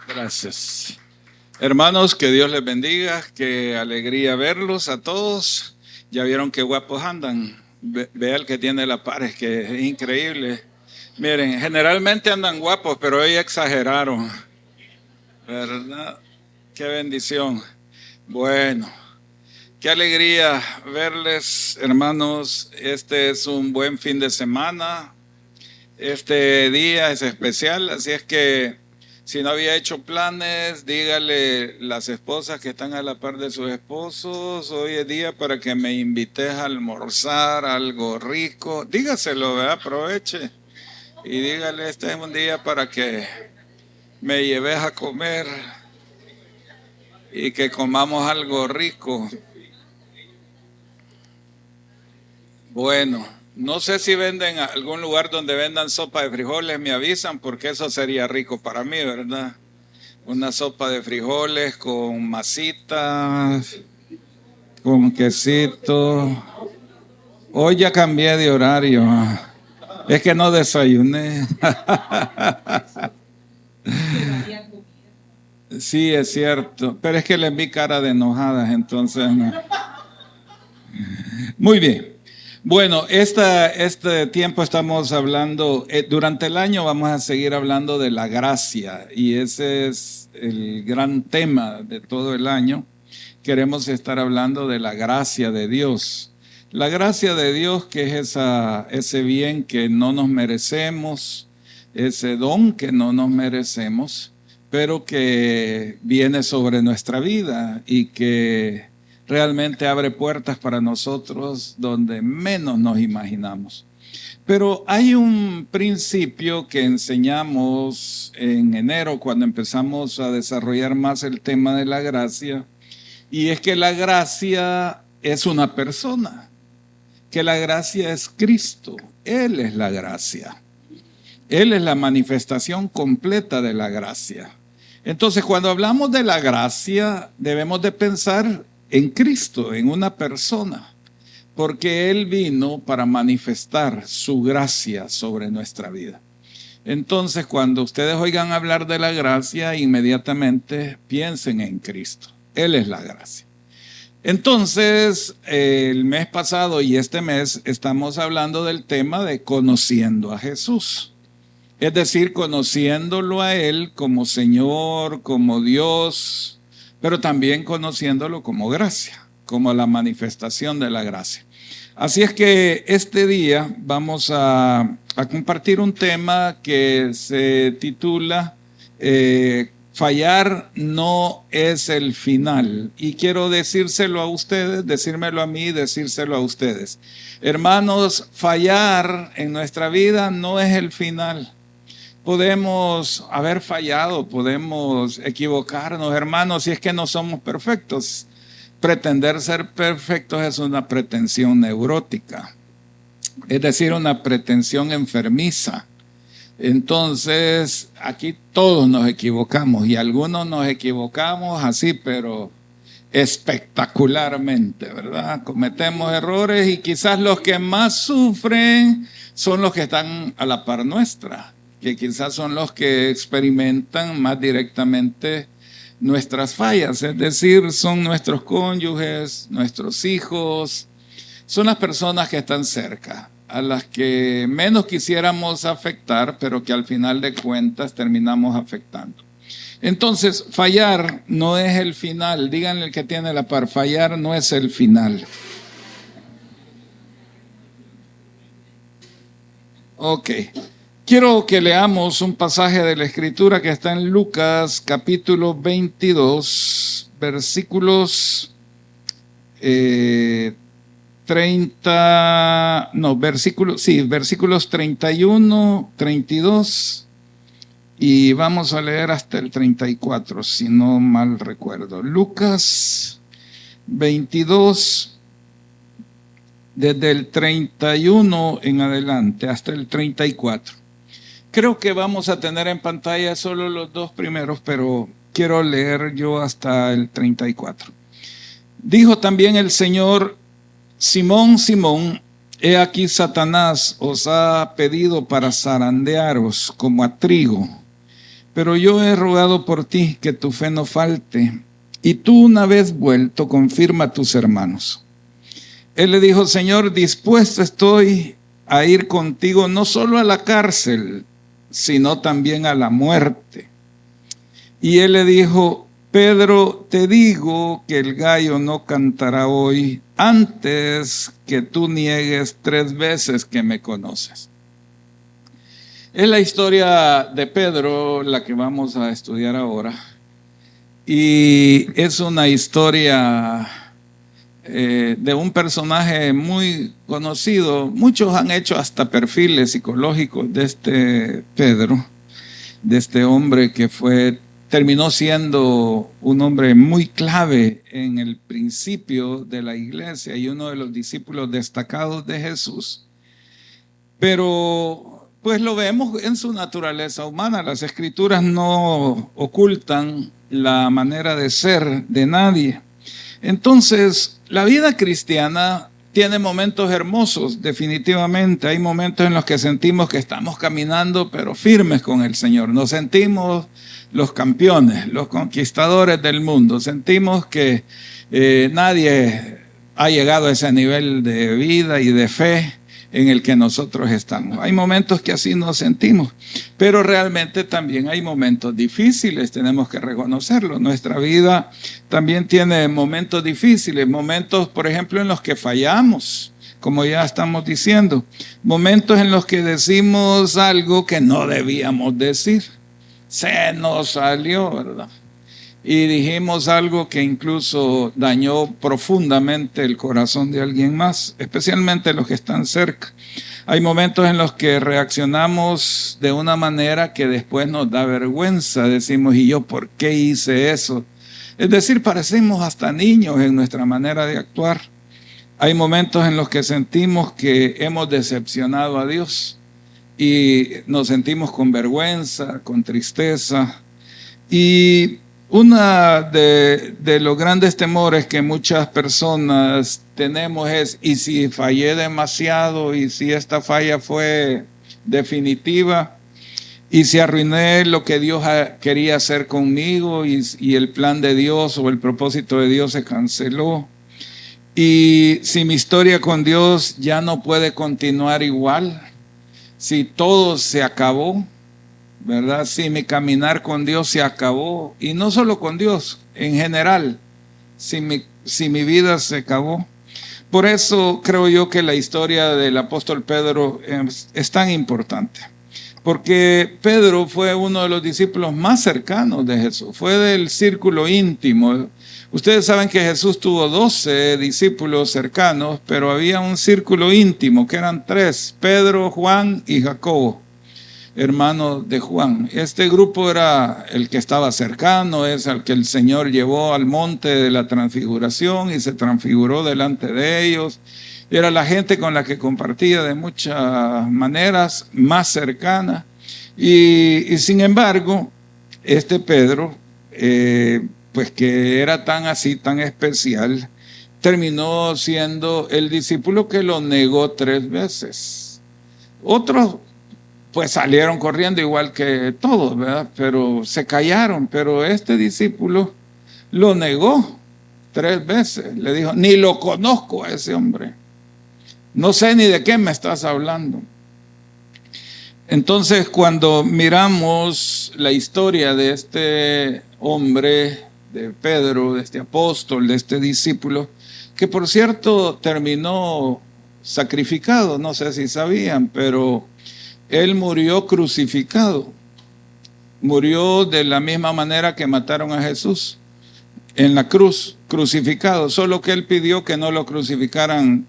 Gracias. Hermanos, que Dios les bendiga, qué alegría verlos a todos. Ya vieron qué guapos andan. Vea el que tiene la par, es que es increíble. Miren, generalmente andan guapos, pero hoy exageraron, ¿verdad? Qué bendición. Bueno, qué alegría verles, hermanos. Este es un buen fin de semana. Este día es especial, así es que si no había hecho planes, dígale las esposas que están a la par de sus esposos, hoy es día para que me invites a almorzar algo rico. Dígaselo, ¿verdad? Aproveche y dígale, este es un día para que me lleves a comer y que comamos algo rico. Bueno, no sé si venden algún lugar donde vendan sopa de frijoles, me avisan porque eso sería rico para mí, ¿verdad? Una sopa de frijoles con masitas, con quesito. Hoy ya cambié de horario. Es que no desayuné. Sí, es cierto. Pero es que les vi cara de enojadas, entonces no. Muy bien. Bueno, este tiempo estamos hablando, durante el año vamos a seguir hablando de la gracia y ese es el gran tema de todo el año. Queremos estar hablando de la gracia de Dios. La gracia de Dios, que es ese bien que no nos merecemos, ese don que no nos merecemos, pero que viene sobre nuestra vida y que realmente abre puertas para nosotros donde menos nos imaginamos. Pero hay un principio que enseñamos en enero cuando empezamos a desarrollar más el tema de la gracia, y es que la gracia es una persona, que la gracia es Cristo. Él es la gracia. Él es la manifestación completa de la gracia. Entonces, cuando hablamos de la gracia, debemos de pensar en Cristo, en una persona, porque Él vino para manifestar su gracia sobre nuestra vida. Entonces, cuando ustedes oigan hablar de la gracia, inmediatamente piensen en Cristo. Él es la gracia. Entonces, el mes pasado y este mes estamos hablando del tema de conociendo a Jesús. Es decir, conociéndolo a Él como Señor, como Dios, pero también conociéndolo como gracia, como la manifestación de la gracia. Así es que este día vamos a compartir un tema que se titula Fallar no es el final. Y quiero decírselo a ustedes, decírmelo a mí, decírselo a ustedes. Hermanos, fallar en nuestra vida no es el final. Podemos haber fallado, podemos equivocarnos, hermanos, si es que no somos perfectos. Pretender ser perfectos es una pretensión neurótica, es decir, una pretensión enfermiza. Entonces, aquí todos nos equivocamos y algunos nos equivocamos así, pero espectacularmente, ¿verdad? Cometemos errores y quizás los que más sufren son los que están a la par nuestra, que quizás son los que experimentan más directamente nuestras fallas, es decir, son nuestros cónyuges, nuestros hijos, son las personas que están cerca, a las que menos quisiéramos afectar, pero que al final de cuentas terminamos afectando. Entonces, fallar no es el final. Díganle al que tiene la par, fallar no es el final. Ok. Quiero que leamos un pasaje de la Escritura que está en Lucas capítulo 22, versículos 31, 32 y vamos a leer hasta el 34, si no mal recuerdo. Lucas 22, desde el 31 en adelante hasta el 34. Creo que vamos a tener en pantalla solo los dos primeros, pero quiero leer yo hasta el 34. Dijo también el Señor: Simón, Simón, he aquí Satanás os ha pedido para zarandearos como a trigo, pero yo he rogado por ti que tu fe no falte, y tú una vez vuelto confirma a tus hermanos. Él le dijo: Señor, dispuesto estoy a ir contigo no solo a la cárcel, sino también a la muerte. Y él le dijo: Pedro, te digo que el gallo no cantará hoy antes que tú niegues 3 veces que me conoces. Es la historia de Pedro la que vamos a estudiar ahora. Y es una historia de un personaje muy conocido. Muchos han hecho hasta perfiles psicológicos de este Pedro, de este hombre que terminó siendo un hombre muy clave en el principio de la iglesia y uno de los discípulos destacados de Jesús. Pero pues lo vemos en su naturaleza humana. Las escrituras no ocultan la manera de ser de nadie. Entonces, la vida cristiana tiene momentos hermosos, definitivamente. Hay momentos en los que sentimos que estamos caminando, pero firmes con el Señor. Nos sentimos los campeones, los conquistadores del mundo. Sentimos que nadie ha llegado a ese nivel de vida y de fe en el que nosotros estamos. Hay momentos que así nos sentimos, pero realmente también hay momentos difíciles, tenemos que reconocerlo. Nuestra vida también tiene momentos difíciles, momentos, por ejemplo, en los que fallamos, como ya estamos diciendo, momentos en los que decimos algo que no debíamos decir. Se nos salió, ¿verdad? Y dijimos algo que incluso dañó profundamente el corazón de alguien más, especialmente los que están cerca. Hay momentos en los que reaccionamos de una manera que después nos da vergüenza. Decimos: ¿y yo por qué hice eso? Es decir, parecemos hasta niños en nuestra manera de actuar. Hay momentos en los que sentimos que hemos decepcionado a Dios y nos sentimos con vergüenza, con tristeza. Y uno de los grandes temores que muchas personas tenemos es: ¿y si fallé demasiado? ¿Y si esta falla fue definitiva? ¿Y si arruiné lo que Dios quería hacer conmigo y el plan de Dios o el propósito de Dios se canceló? ¿Y si mi historia con Dios ya no puede continuar igual? ¿Si todo se acabó? ¿Verdad? Si mi caminar con Dios se acabó, y no solo con Dios, en general, si mi vida se acabó. Por eso creo yo que la historia del apóstol Pedro es tan importante, porque Pedro fue uno de los discípulos más cercanos de Jesús, fue del círculo íntimo. Ustedes saben que Jesús tuvo 12 discípulos cercanos, pero había un círculo íntimo que eran 3, Pedro, Juan y Jacobo, hermano de Juan. Este grupo era el que estaba cercano, es al que el Señor llevó al monte de la transfiguración y se transfiguró delante de ellos. Era la gente con la que compartía de muchas maneras, más cercana. Y sin embargo, este Pedro, pues que era tan así, tan especial, terminó siendo el discípulo que lo negó 3 veces. Otros pues salieron corriendo igual que todos, ¿verdad? Pero se callaron. Pero este discípulo lo negó 3 veces. Le dijo: ni lo conozco a ese hombre. No sé ni de qué me estás hablando. Entonces, cuando miramos la historia de este hombre, de Pedro, de este apóstol, de este discípulo, que por cierto terminó sacrificado, no sé si sabían, pero él murió crucificado. Murió de la misma manera que mataron a Jesús, en la cruz, crucificado. Solo que él pidió que no lo crucificaran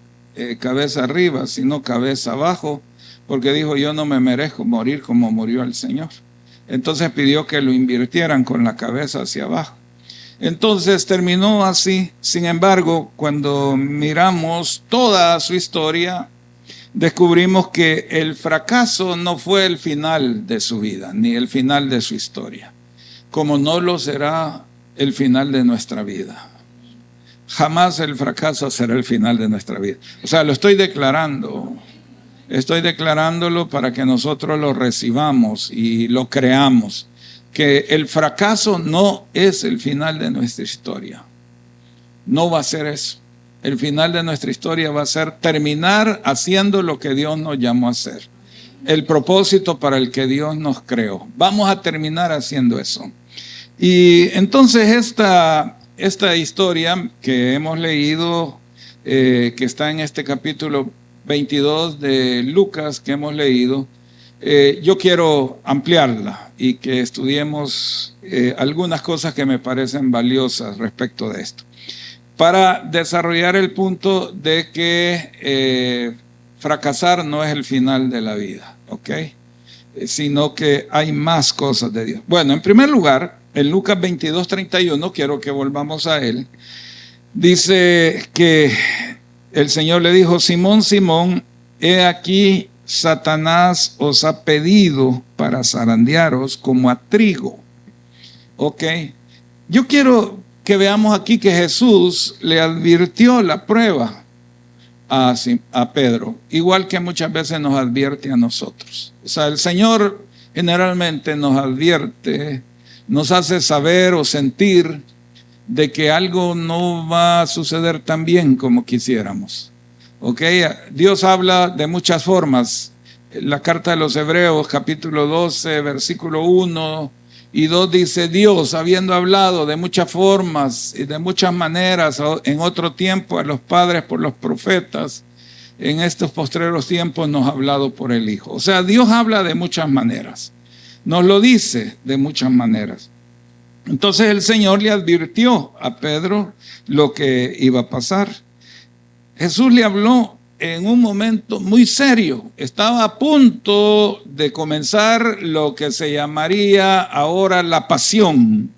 cabeza arriba, sino cabeza abajo, porque dijo: yo no me merezco morir como murió el Señor. Entonces pidió que lo invirtieran con la cabeza hacia abajo. Entonces terminó así. Sin embargo, cuando miramos toda su historia, descubrimos que el fracaso no fue el final de su vida, ni el final de su historia, como no lo será el final de nuestra vida. Jamás el fracaso será el final de nuestra vida. O sea, lo estoy declarándolo para que nosotros lo recibamos y lo creamos, que el fracaso no es el final de nuestra historia. No va a ser eso. El final de nuestra historia va a ser terminar haciendo lo que Dios nos llamó a hacer. El propósito para el que Dios nos creó. Vamos a terminar haciendo eso. Y entonces esta historia que hemos leído, que está en este capítulo 22 de Lucas que hemos leído, yo quiero ampliarla y que estudiemos algunas cosas que me parecen valiosas respecto de esto, para desarrollar el punto de que fracasar no es el final de la vida, ¿ok? Sino que hay más cosas de Dios. Bueno, en primer lugar, en Lucas 22:31, quiero que volvamos a él, dice que el Señor le dijo: Simón, Simón, he aquí Satanás os ha pedido para zarandearos como a trigo. Ok, yo quiero que veamos aquí que Jesús le advirtió la prueba a Pedro, igual que muchas veces nos advierte a nosotros. O sea, el Señor generalmente nos advierte, nos hace saber o sentir de que algo no va a suceder tan bien como quisiéramos. ¿Ok? Dios habla de muchas formas. La carta de los Hebreos, capítulo 12, versículo 1 y 2 dice: Dios, habiendo hablado de muchas formas y de muchas maneras en otro tiempo a los padres por los profetas, en estos postreros tiempos nos ha hablado por el Hijo. O sea, Dios habla de muchas maneras. Nos lo dice de muchas maneras. Entonces el Señor le advirtió a Pedro lo que iba a pasar. Jesús le habló en un momento muy serio. Estaba a punto de comenzar lo que se llamaría ahora la pasión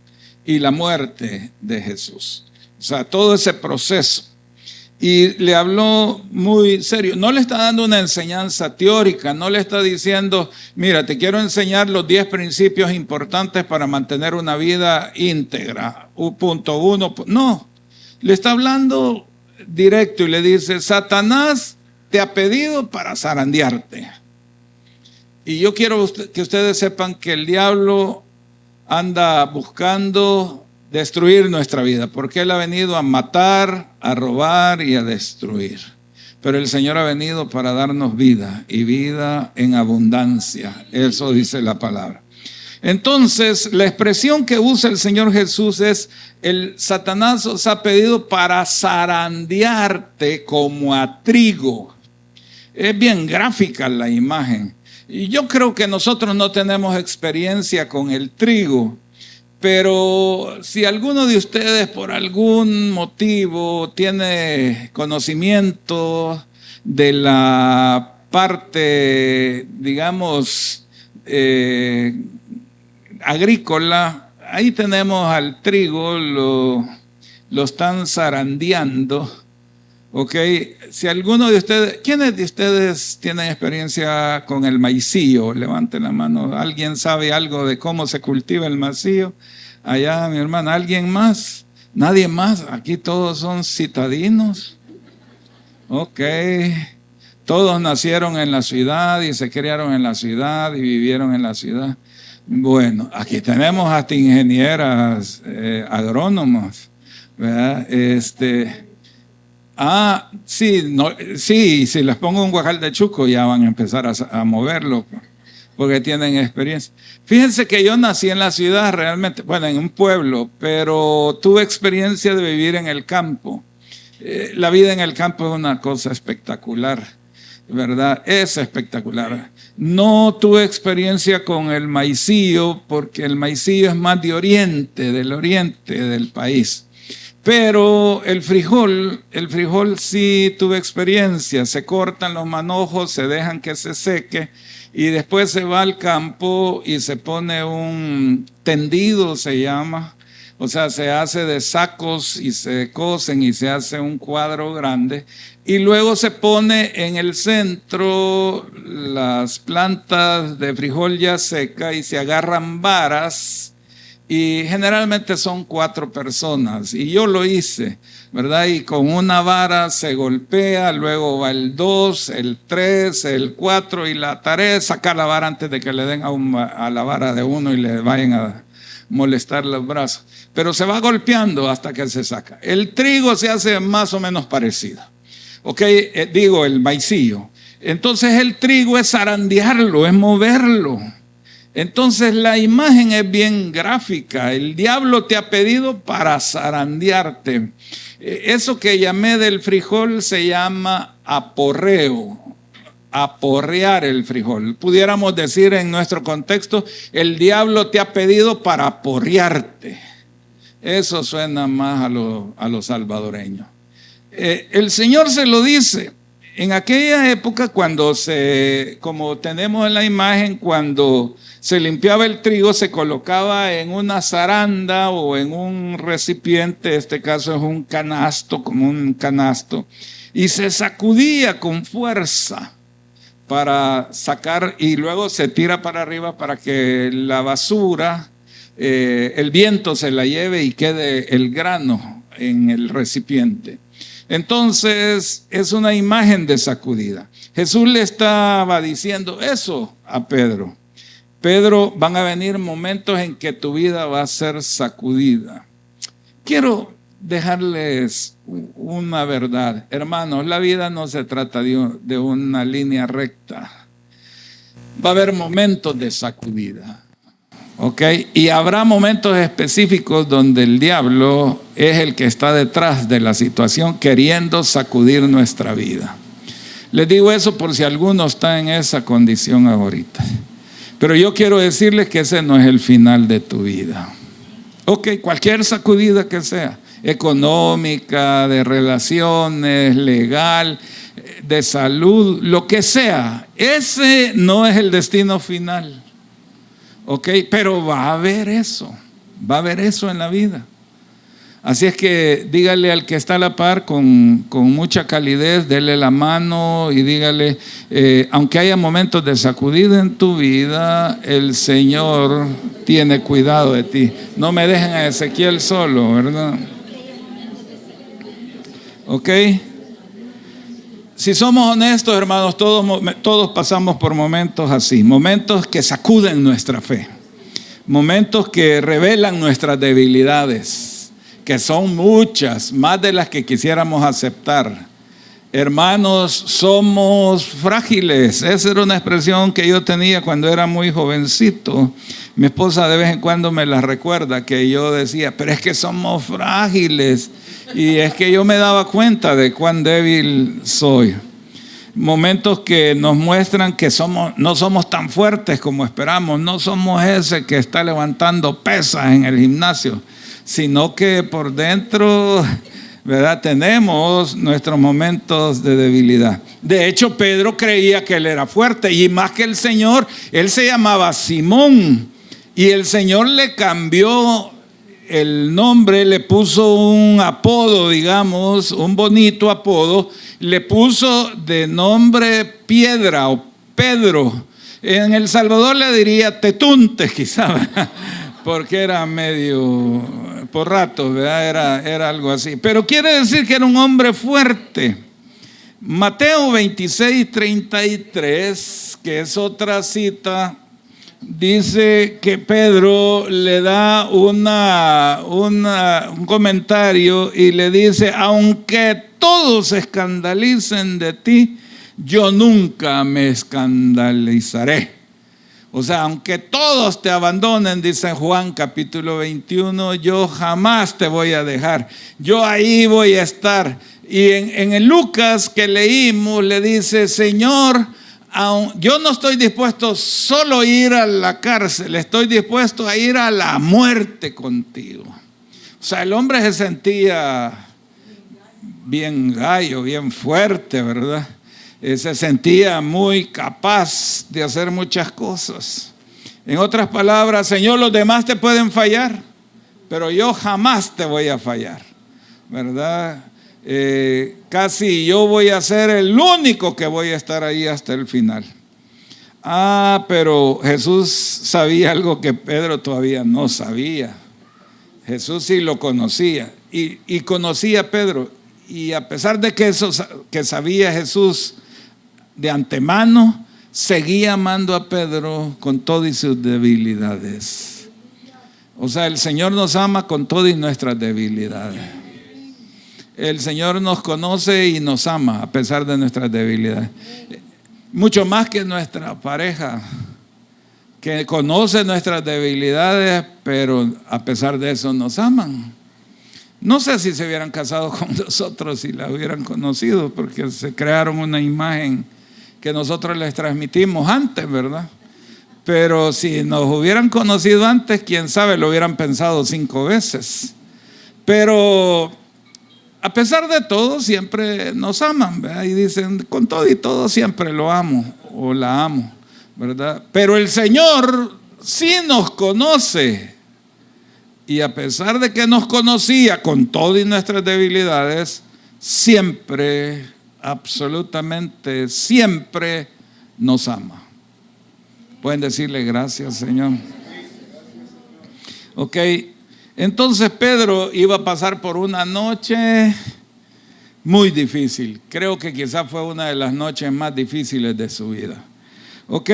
y la muerte de Jesús. O sea, todo ese proceso. Y le habló muy serio. No le está dando una enseñanza teórica, no le está diciendo: mira, te quiero enseñar los 10 principios importantes para mantener una vida íntegra. Punto 1. No, le está hablando directo y le dice: Satanás te ha pedido para zarandearte. Y yo quiero que ustedes sepan que el diablo anda buscando destruir nuestra vida, porque Él ha venido a matar, a robar y a destruir. Pero el Señor ha venido para darnos vida, y vida en abundancia. Eso dice la palabra. Entonces, la expresión que usa el Señor Jesús es: el Satanás os ha pedido para zarandearte como a trigo. Es bien gráfica la imagen. Y yo creo que nosotros no tenemos experiencia con el trigo. Pero si alguno de ustedes por algún motivo tiene conocimiento de la parte, digamos, agrícola, ahí tenemos al trigo, lo están zarandeando. Ok, si alguno de ustedes, ¿quiénes de ustedes tienen experiencia con el maicillo? Levanten la mano. ¿Alguien sabe algo de cómo se cultiva el maicillo? Allá, mi hermana, ¿alguien más? ¿Nadie más? Aquí todos son citadinos. Ok, todos nacieron en la ciudad y se criaron en la ciudad y vivieron en la ciudad. Bueno, aquí tenemos hasta ingenieras agrónomas, ¿verdad? Sí, si les pongo un guacal de chuco ya van a empezar a moverlo, porque tienen experiencia. Fíjense que yo nací en la ciudad realmente, bueno, en un pueblo, pero tuve experiencia de vivir en el campo. La vida en el campo es una cosa espectacular, ¿verdad? Es espectacular. No tuve experiencia con el maicillo, porque el maicillo es más del oriente del país. Pero el frijol sí tuve experiencia. Se cortan los manojos, se dejan que se seque y después se va al campo y se pone un tendido, se llama. O sea, se hace de sacos y se cosen y se hace un cuadro grande. Y luego se pone en el centro las plantas de frijol ya seca y se agarran varas. Y generalmente son 4 personas, y yo lo hice, ¿verdad? Y con una vara se golpea, luego va el 2, el 3, el 4, y la tarea es sacar la vara antes de que le den a la vara de uno y le vayan molestar los brazos. Pero se va golpeando hasta que se saca. El trigo se hace más o menos parecido. Ok, digo el maicillo. Entonces el trigo es zarandearlo, es moverlo. Entonces la imagen es bien gráfica. El diablo te ha pedido para zarandearte. Eso que llamé del frijol se llama aporreo. Aporrear el frijol. Pudiéramos decir en nuestro contexto, el diablo te ha pedido para aporrearte. Eso suena más a los salvadoreños. El Señor se lo dice. En aquella época cuando como tenemos en la imagen, cuando se limpiaba el trigo, se colocaba en una zaranda o en un recipiente, en este caso es un canasto, como un canasto, y se sacudía con fuerza para sacar, y luego se tira para arriba para que la basura, el viento se la lleve y quede el grano en el recipiente. Entonces es una imagen de sacudida. Jesús le estaba diciendo eso a Pedro. Pedro, van a venir momentos en que tu vida va a ser sacudida. Quiero dejarles una verdad. Hermanos, la vida no se trata de una línea recta. Va a haber momentos de sacudida. ¿Ok? Y habrá momentos específicos donde el diablo es el que está detrás de la situación queriendo sacudir nuestra vida. Les digo eso por si alguno está en esa condición ahorita. Pero yo quiero decirles que ese no es el final de tu vida. Ok, cualquier sacudida que sea, económica, de relaciones, legal, de salud, lo que sea, ese no es el destino final. Ok, pero va a haber eso en la vida. Así es que dígale al que está a la par con mucha calidez, dele la mano y dígale, aunque haya momentos de sacudida en tu vida, el Señor tiene cuidado de ti. No me dejen a Ezequiel solo, ¿verdad? Ok. Si somos honestos, hermanos, todos pasamos por momentos así, momentos que sacuden nuestra fe, momentos que revelan nuestras debilidades, que son muchas, más de las que quisiéramos aceptar. Hermanos, somos frágiles. Esa era una expresión que yo tenía cuando era muy jovencito. Mi esposa de vez en cuando me la recuerda, que yo decía, pero es que somos frágiles. Y es que yo me daba cuenta de cuán débil soy. Momentos que nos muestran que no somos tan fuertes como esperamos. No somos ese que está levantando pesas en el gimnasio, sino que por dentro, ¿verdad?, tenemos nuestros momentos de debilidad. De hecho, Pedro creía que él era fuerte, y más que el Señor, él se llamaba Simón, y el Señor le cambió el nombre, le puso un apodo, digamos, un bonito apodo, le puso de nombre Piedra o Pedro. En El Salvador le diría Tetunte, quizá, porque era medio, por ratos, ¿verdad? Era algo así. Pero quiere decir que era un hombre fuerte. Mateo 26:33, que es otra cita, dice que Pedro le da un comentario y le dice, aunque todos se escandalicen de ti, yo nunca me escandalizaré. O sea, aunque todos te abandonen, dice Juan capítulo 21, yo jamás te voy a dejar. Yo ahí voy a estar. Y en el Lucas que leímos le dice, Señor, yo no estoy dispuesto solo a ir a la cárcel, estoy dispuesto a ir a la muerte contigo. O sea, el hombre se sentía bien gallo, bien fuerte, ¿verdad? Se sentía muy capaz de hacer muchas cosas. En otras palabras, Señor, los demás te pueden fallar, pero yo jamás te voy a fallar, ¿verdad? Casi yo voy a ser el único que voy a estar ahí hasta el final. Pero Jesús sabía algo que Pedro todavía no sabía. Jesús sí lo conocía y conocía a Pedro, y a pesar de que eso que sabía Jesús de antemano, seguía amando a Pedro con todas sus debilidades. O sea, el Señor nos ama con todas nuestras debilidades. El Señor nos conoce y nos ama a pesar de nuestras debilidades. Mucho más que nuestra pareja, que conoce nuestras debilidades, pero a pesar de eso nos aman. No sé si se hubieran casado con nosotros si la hubieran conocido, porque se crearon una imagen que nosotros les transmitimos antes, ¿verdad? Pero si nos hubieran conocido antes, quién sabe, lo hubieran pensado 5 veces. Pero a pesar de todo, siempre nos aman, ¿verdad? Y dicen, con todo y todo siempre lo amo o la amo, ¿verdad? Pero el Señor sí nos conoce. Y a pesar de que nos conocía con todas nuestras debilidades, siempre, absolutamente siempre nos ama. Pueden decirle gracias, Señor. Ok, entonces Pedro iba a pasar por una noche muy difícil. Creo que quizás fue una de las noches más difíciles de su vida. Ok,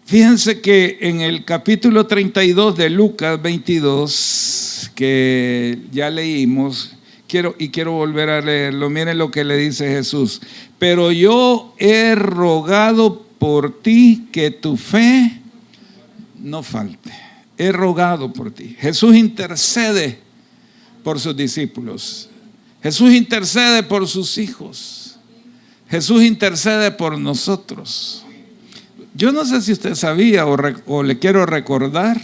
fíjense que en el capítulo 32 de Lucas 22, que ya leímos, quiero volver a leerlo. Miren lo que le dice Jesús. Pero yo he rogado por ti que tu fe no falte. He rogado por ti. Jesús intercede por sus discípulos. Jesús intercede por sus hijos. Jesús intercede por nosotros. Yo no sé si usted sabía o le quiero recordar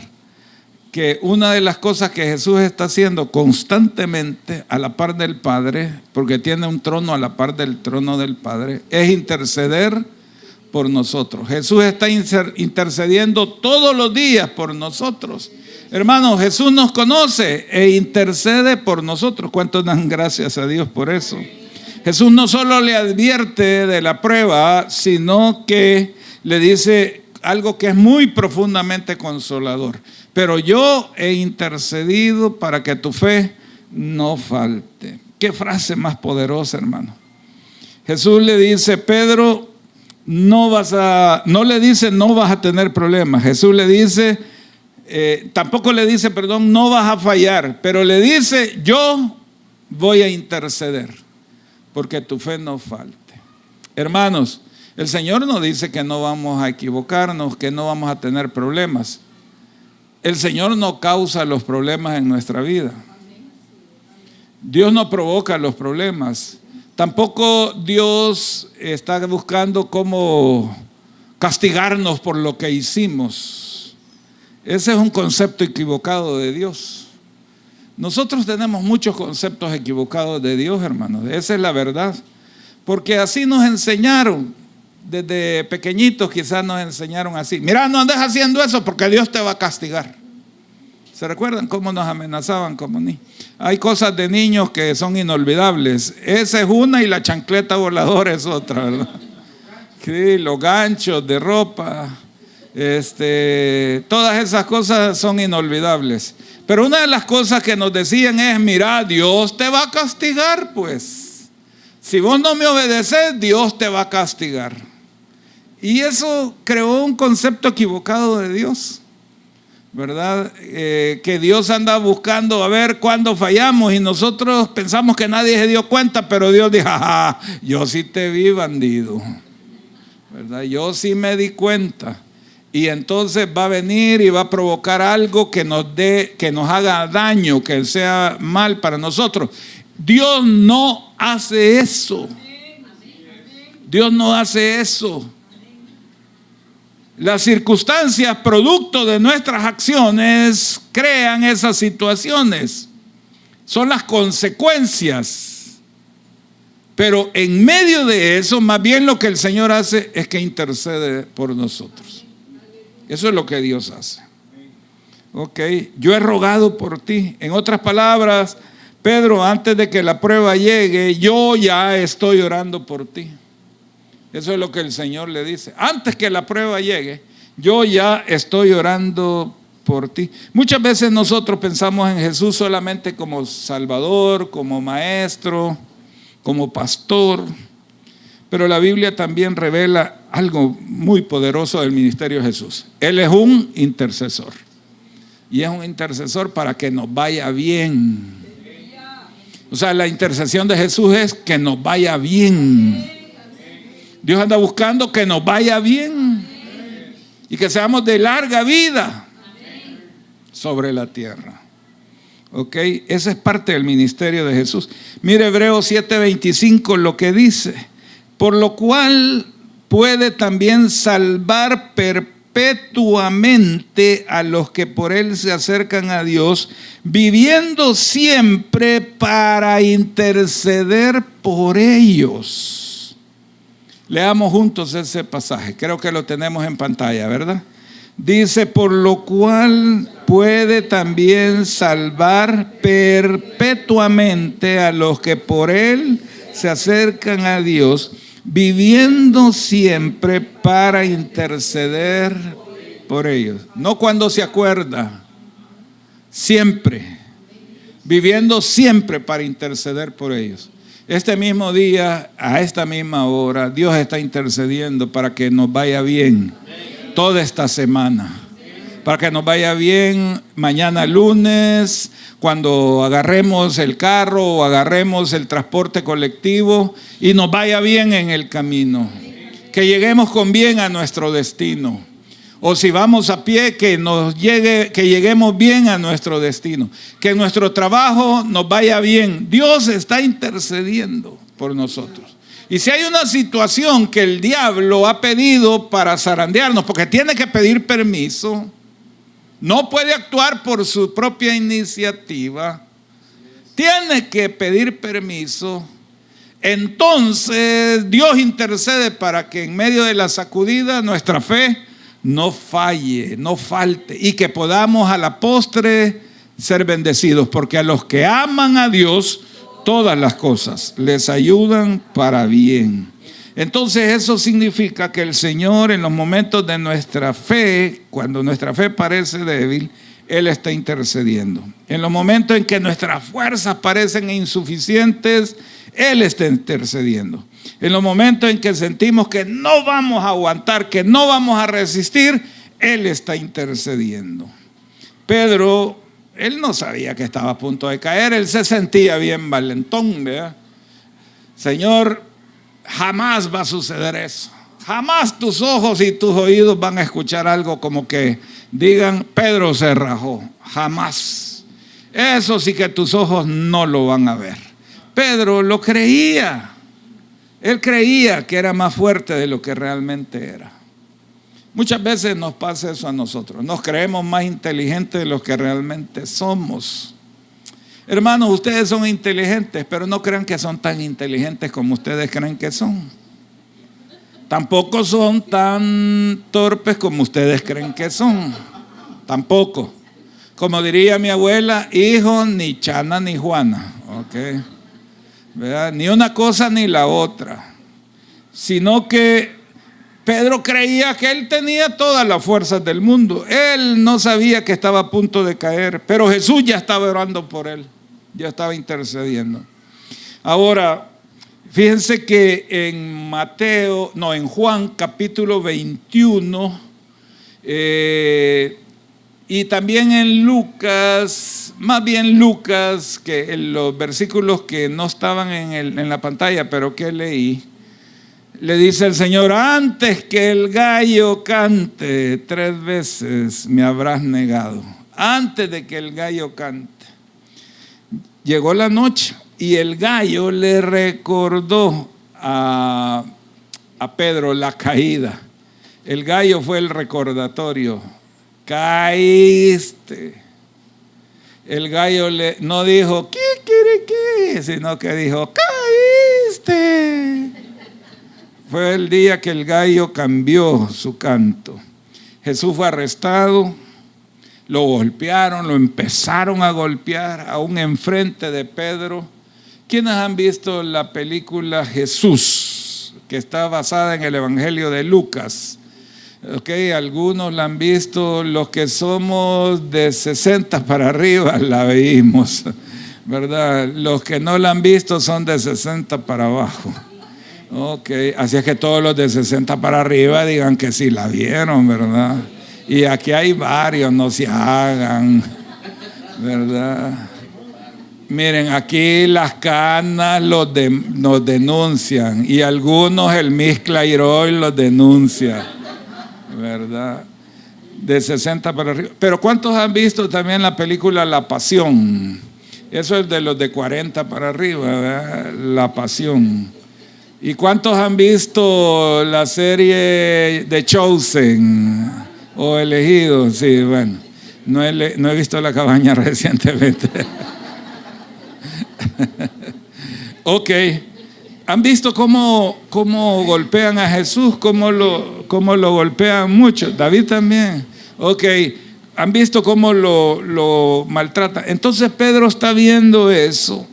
que una de las cosas que Jesús está haciendo constantemente a la par del Padre, porque tiene un trono a la par del trono del Padre, es interceder por nosotros. Jesús está intercediendo todos los días por nosotros. Hermanos, Jesús nos conoce e intercede por nosotros. ¿Cuántos dan gracias a Dios por eso? Jesús no solo le advierte de la prueba, sino que le dice algo que es muy profundamente consolador. Pero yo he intercedido para que tu fe no falte. Qué frase más poderosa, hermano. Jesús le dice, Pedro, no le dice no vas a tener problemas. Jesús le dice, tampoco le dice, perdón, no vas a fallar, pero le dice, yo voy a interceder porque tu fe no falte. Hermanos, el Señor nos dice que no vamos a equivocarnos, que no vamos a tener problemas. El Señor no causa los problemas en nuestra vida. Dios no provoca los problemas. Tampoco Dios está buscando cómo castigarnos por lo que hicimos. Ese es un concepto equivocado de Dios. Nosotros tenemos muchos conceptos equivocados de Dios, hermanos. Esa es la verdad. Porque así nos enseñaron. Desde pequeñitos quizás nos enseñaron así. Mira, no andes haciendo eso porque Dios te va a castigar. ¿Se recuerdan cómo nos amenazaban como niños? Hay cosas de niños que son inolvidables. Esa es una y la chancleta voladora es otra, ¿verdad? Sí, los ganchos de ropa, todas esas cosas son inolvidables. Pero una de las cosas que nos decían es, mira, Dios te va a castigar, pues. Si vos no me obedeces, Dios te va a castigar. Y eso creó un concepto equivocado de Dios, ¿verdad? Que Dios anda buscando a ver cuándo fallamos y nosotros pensamos que nadie se dio cuenta, pero Dios dijo, yo sí te vi, bandido, ¿verdad? Yo sí me di cuenta. Y entonces va a venir y va a provocar algo que nos haga daño, que sea mal para nosotros. Dios no hace eso. Dios no hace eso. Las circunstancias producto de nuestras acciones crean esas situaciones. Son las consecuencias. Pero en medio de eso, más bien lo que el Señor hace es que intercede por nosotros. Eso es lo que Dios hace. Ok, yo he rogado por ti. En otras palabras, Pedro, antes de que la prueba llegue, yo ya estoy orando por ti. Eso es lo que el Señor le dice. Antes que la prueba llegue, yo ya estoy orando por ti. Muchas veces nosotros pensamos en Jesús solamente como Salvador, como Maestro, como Pastor. Pero la Biblia también revela algo muy poderoso del ministerio de Jesús. Él es un intercesor. Y es un intercesor para que nos vaya bien. O sea, la intercesión de Jesús es que nos vaya bien. Dios anda buscando que nos vaya bien y que seamos de larga vida sobre la tierra. Ok, esa es parte del ministerio de Jesús. Mire Hebreos 7:25 lo que dice: por lo cual puede también salvar perpetuamente a los que por él se acercan a Dios, viviendo siempre para interceder por ellos. Leamos juntos ese pasaje, creo que lo tenemos en pantalla, ¿verdad? Dice: por lo cual puede también salvar perpetuamente a los que por él se acercan a Dios, viviendo siempre para interceder por ellos. No cuando se acuerda, siempre. Viviendo siempre para interceder por ellos. Este mismo día, a esta misma hora, Dios está intercediendo para que nos vaya bien toda esta semana. Para que nos vaya bien mañana lunes, cuando agarremos el carro o agarremos el transporte colectivo, y nos vaya bien en el camino. Que lleguemos con bien a nuestro destino. O si vamos a pie, que lleguemos bien a nuestro destino. Que en nuestro trabajo nos vaya bien. Dios está intercediendo por nosotros. Y si hay una situación que el diablo ha pedido para zarandearnos, porque tiene que pedir permiso, no puede actuar por su propia iniciativa, tiene que pedir permiso, entonces Dios intercede para que en medio de la sacudida nuestra fe no falle, no falte, y que podamos a la postre ser bendecidos, porque a los que aman a Dios, todas las cosas les ayudan para bien. Entonces eso significa que el Señor, en los momentos de nuestra fe, cuando nuestra fe parece débil, Él está intercediendo. En los momentos en que nuestras fuerzas parecen insuficientes, Él está intercediendo. En los momentos en que sentimos que no vamos a aguantar, que no vamos a resistir, Él está intercediendo. Pedro, él no sabía que estaba a punto de caer, él se sentía bien valentón, ¿verdad? Señor, jamás va a suceder eso. Jamás tus ojos y tus oídos van a escuchar algo como que digan: Pedro se rajó. Jamás. Eso sí que tus ojos no lo van a ver. Pedro lo creía. Él creía que era más fuerte de lo que realmente era. Muchas veces nos pasa eso a nosotros. Nos creemos más inteligentes de lo que realmente somos. Hermanos, ustedes son inteligentes, pero no crean que son tan inteligentes como ustedes creen que son. Tampoco son tan torpes como ustedes creen que son. Tampoco. Como diría mi abuela: hijo, ni Chana ni Juana. ¿Okay? ¿Verdad? Ni una cosa ni la otra. Sino que Pedro creía que él tenía todas las fuerzas del mundo. Él no sabía que estaba a punto de caer, pero Jesús ya estaba orando por él. Ya estaba intercediendo. Ahora, fíjense que en Juan capítulo 21 y también en Lucas, más bien Lucas, que en los versículos que no estaban en la pantalla, pero que leí, le dice el Señor: antes que el gallo cante 3 veces me habrás negado. Antes de que el gallo cante. Llegó la noche y el gallo le recordó a Pedro la caída. El gallo fue el recordatorio. Caíste. El gallo no dijo ¿qué quiere qué? Sino que dijo: caíste. Fue el día que el gallo cambió su canto. Jesús fue arrestado, lo golpearon, lo empezaron a golpear, aún enfrente de Pedro. ¿Quiénes han visto la película Jesús, que está basada en el Evangelio de Lucas? Okay, algunos la han visto, los que somos de 60 para arriba la vimos, ¿verdad? Los que no la han visto son de 60 para abajo. Ok, así es que todos los de 60 para arriba digan que sí la vieron, ¿verdad? Y aquí hay varios, no se hagan, ¿verdad? Miren, aquí las canas nos denuncian y algunos el Miss Clairoy los denuncia, ¿verdad? De 60 para arriba. Pero ¿cuántos han visto también la película La Pasión? Eso es de los de 40 para arriba, ¿verdad? La Pasión. ¿Y cuántos han visto la serie The Chosen o Elegidos? Sí, bueno, no he visto La Cabaña recientemente. Ok, ¿han visto cómo golpean a Jesús? ¿Cómo lo golpean mucho? David también. Ok, ¿han visto cómo lo maltratan? Entonces Pedro está viendo eso.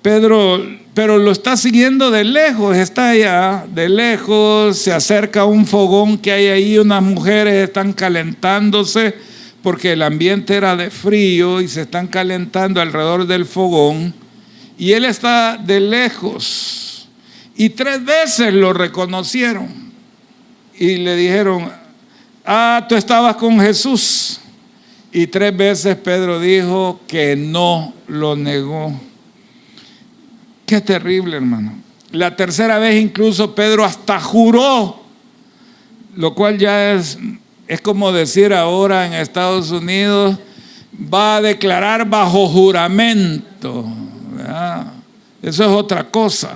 Pero lo está siguiendo de lejos, está allá, de lejos, se acerca a un fogón que hay ahí, unas mujeres están calentándose porque el ambiente era de frío y se están calentando alrededor del fogón. Y él está de lejos. Y 3 veces lo reconocieron. Y le dijeron, tú estabas con Jesús. Y 3 veces Pedro dijo que no, lo negó. Qué terrible, hermano. La 3ª vez incluso Pedro hasta juró, lo cual ya es como decir ahora en Estados Unidos, va a declarar bajo juramento. ¿Verdad? Eso es otra cosa.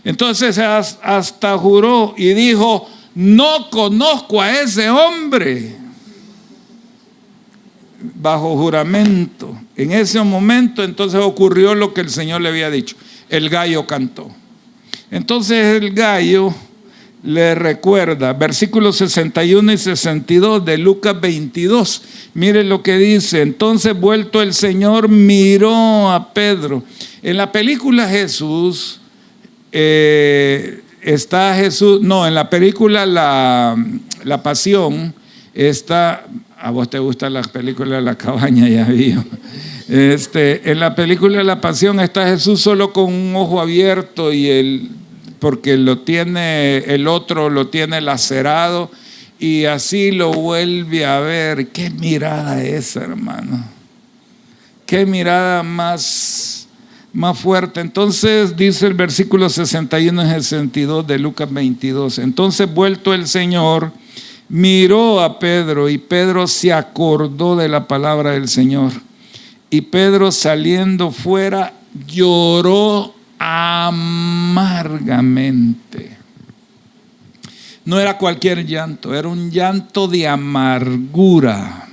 Entonces hasta juró y dijo, no conozco a ese hombre. Bajo juramento. En ese momento entonces ocurrió lo que el Señor le había dicho. El gallo cantó. Entonces el gallo le recuerda, versículos 61 y 62 de Lucas 22. Miren lo que dice. Entonces vuelto el Señor miró a Pedro. En la película Jesús, está Jesús, no, en la película La Pasión, está, a vos te gusta la película La Cabaña, ya vi. En la película La Pasión está Jesús solo con un ojo abierto porque el otro lo tiene lacerado y así lo vuelve a ver. Qué mirada esa, hermano. Qué mirada más fuerte. Entonces dice el versículo 61 y 62 de Lucas 22. Entonces vuelto el Señor, miró a Pedro y Pedro se acordó de la palabra del Señor. Y Pedro saliendo fuera lloró amargamente. No era cualquier llanto, era un llanto de amargura.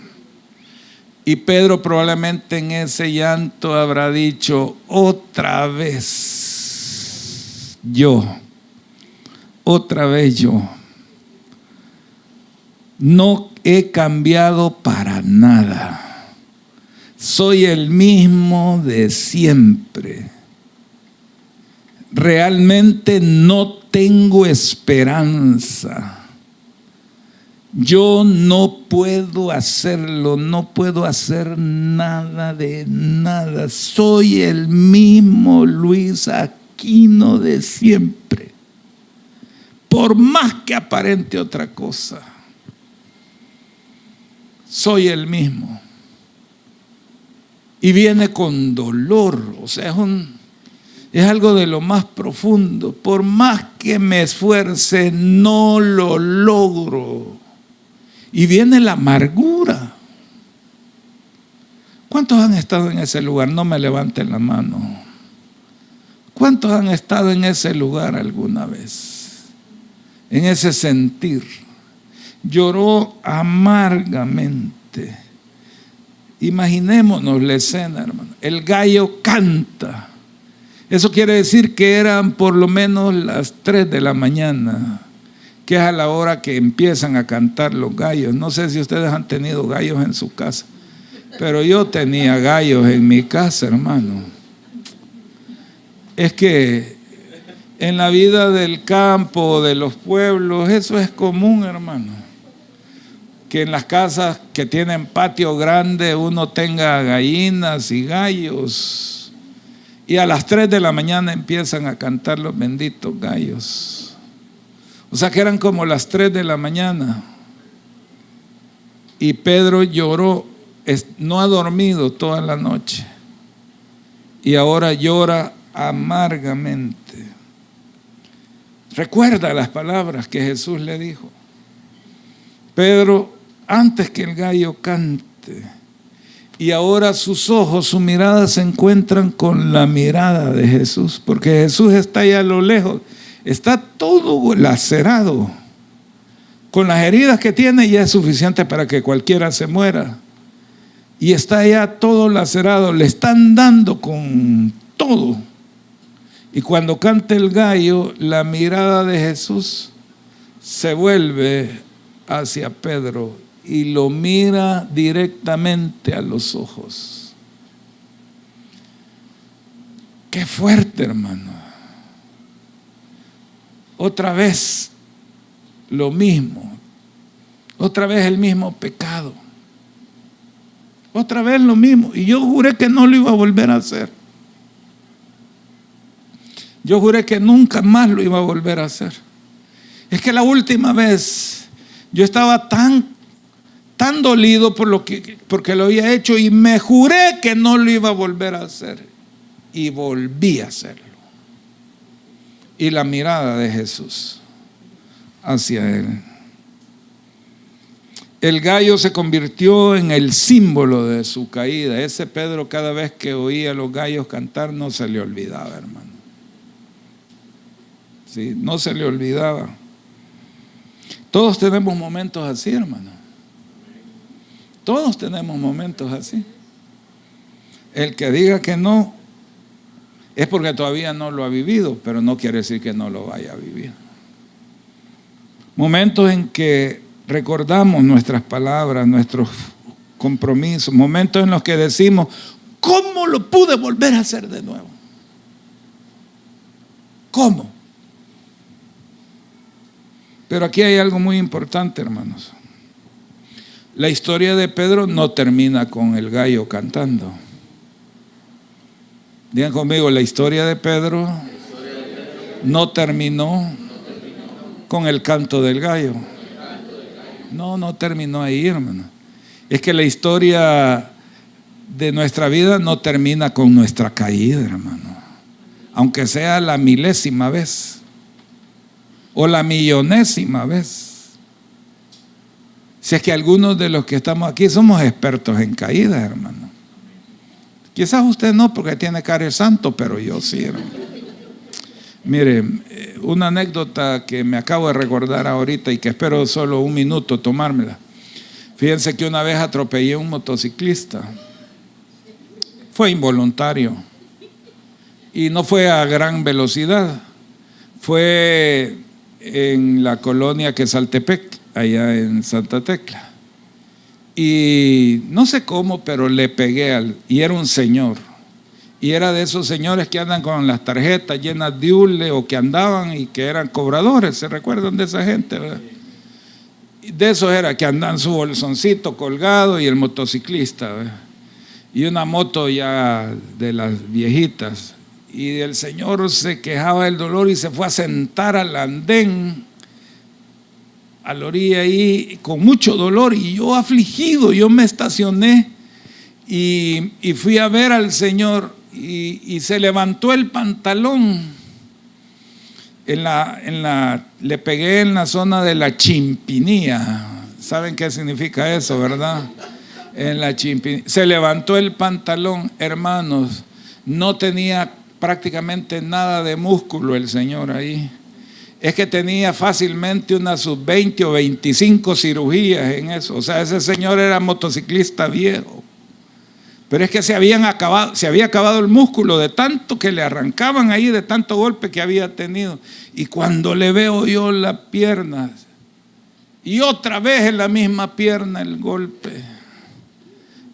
Y Pedro probablemente en ese llanto habrá dicho, otra vez yo. No he cambiado para nada. Soy el mismo de siempre. Realmente no tengo esperanza. Yo no puedo hacerlo, no puedo hacer nada de nada. Soy el mismo Luis Aquino de siempre. Por más que aparente otra cosa, soy el mismo. Y viene con dolor, o sea, es algo de lo más profundo. Por más que me esfuerce, no lo logro. Y viene la amargura. ¿Cuántos han estado en ese lugar? No me levanten la mano. ¿Cuántos han estado en ese lugar alguna vez? En ese sentir. Lloró amargamente. Imaginémonos la escena, hermano. El gallo canta. Eso quiere decir que eran por lo menos las 3 de la mañana, que es a la hora que empiezan a cantar los gallos. No sé si ustedes han tenido gallos en su casa, pero yo tenía gallos en mi casa, hermano. Es que en la vida del campo, de los pueblos, eso es común, hermano. Que en las casas que tienen patio grande uno tenga gallinas y gallos. Y a las 3 de la mañana empiezan a cantar los benditos gallos. O sea que eran como las 3 de la mañana. Y Pedro lloró, no ha dormido toda la noche y ahora llora amargamente. Recuerda las palabras que Jesús le dijo: Pedro, antes que el gallo cante. Y ahora sus ojos, su mirada se encuentran con la mirada de Jesús, porque Jesús está allá a lo lejos, está todo lacerado. Con las heridas que tiene ya es suficiente para que cualquiera se muera. Y está ya todo lacerado, le están dando con todo. Y cuando canta el gallo, la mirada de Jesús se vuelve hacia Pedro y lo mira directamente a los ojos. Qué fuerte, hermano. Otra vez lo mismo, otra vez el mismo pecado, otra vez lo mismo. Y yo juré que no lo iba a volver a hacer. Yo juré que nunca más lo iba a volver a hacer. Es que la última vez yo estaba tan dolido porque lo había hecho y me juré que no lo iba a volver a hacer. Y volví a hacerlo. Y la mirada de Jesús hacia él. El gallo se convirtió en el símbolo de su caída. Ese Pedro, cada vez que oía a los gallos cantar, no se le olvidaba, hermano. Sí, no se le olvidaba. Todos tenemos momentos así, hermano. Todos tenemos momentos así. El que diga que no es porque todavía no lo ha vivido, pero no quiere decir que no lo vaya a vivir. Momentos en que recordamos nuestras palabras, nuestros compromisos, momentos en los que decimos: ¿cómo lo pude volver a hacer de nuevo? ¿Cómo? Pero aquí hay algo muy importante, hermanos. La historia de Pedro no termina con el gallo cantando. Digan conmigo, la historia de Pedro no terminó con el canto del gallo. No terminó ahí, hermano. Es que la historia de nuestra vida no termina con nuestra caída, hermano. Aunque sea la milésima vez o la millonésima vez. Si es que algunos de los que estamos aquí somos expertos en caídas, hermano. Quizás usted no, porque tiene cara de santo, pero yo sí, hermano. Mire, una anécdota que me acabo de recordar ahorita y que espero solo un minuto tomármela. Fíjense que una vez atropellé a un motociclista. Fue involuntario y no fue a gran velocidad. Fue en la colonia Quesaltepec, allá en Santa Tecla. Y no sé cómo, pero le pegué y era un señor. Y era de esos señores que andan con las tarjetas llenas de hule, o que andaban y que eran cobradores. ¿Se recuerdan de esa gente, verdad? De esos era que andan su bolsoncito colgado y el motociclista, ¿verdad? Y una moto ya de las viejitas. Y el señor se quejaba del dolor y se fue a sentar al andén, a la orilla ahí, con mucho dolor. Y yo afligido, yo me estacioné y fui a ver al señor. Y se levantó el pantalón. Le pegué en la zona de la chimpinía. ¿Saben qué significa eso, verdad? En la chimpinía. Se levantó el pantalón, hermanos. No tenía prácticamente nada de músculo el señor ahí. Es que tenía fácilmente unas sub 20 o 25 cirugías en eso. O sea, ese señor era motociclista viejo. Pero es que se había acabado el músculo de tanto que le arrancaban ahí, de tanto golpe que había tenido. Y cuando le veo yo la pierna, y otra vez en la misma pierna el golpe.